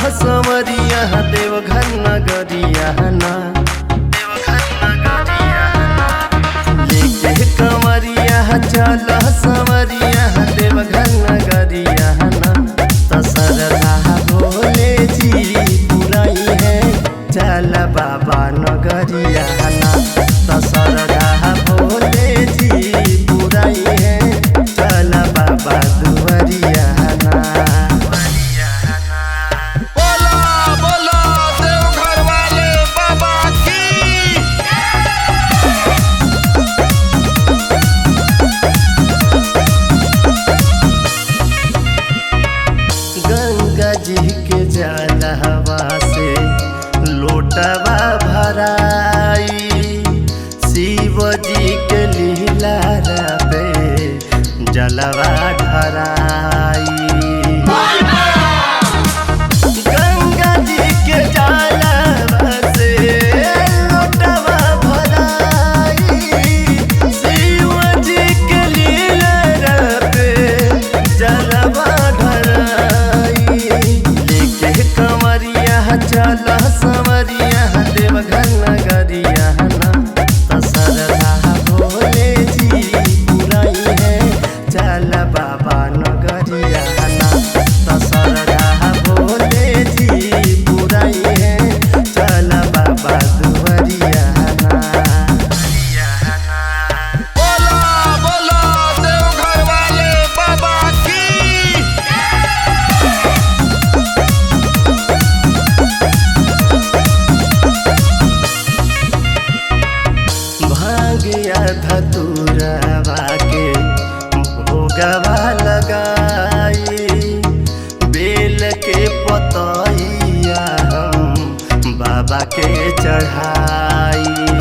समरिया देवघर नगरिया ना, देवघर नगरिया लेके कमरिया चल समरिया देवघर नगरिया ना। तसरहा भोले जी पुराई है चल बाबा नगरिया ना। तसरहा भोले जी पुराई है चल बाबा दुवरिया ना। गंगा जी के जलवा से लोटवा भराई, शिव जी के लीला पे जलवा ढराई। गंगा जी के जलवा से लोटवा भराई, शिव जी के लीला पे जलवा ढराई। लेके कमरिया चल समरिया देवघर नगरिया ना। तसरहा भोले जी पुराई है चल बाबा नगरिया ना। तसरहा भोले जी पुराई है चल बाबा दुवरिया ना। भांगिया धतुरवा के भोगवा लगाई, बेल के पतैया हम बाबा के चढ़ाई।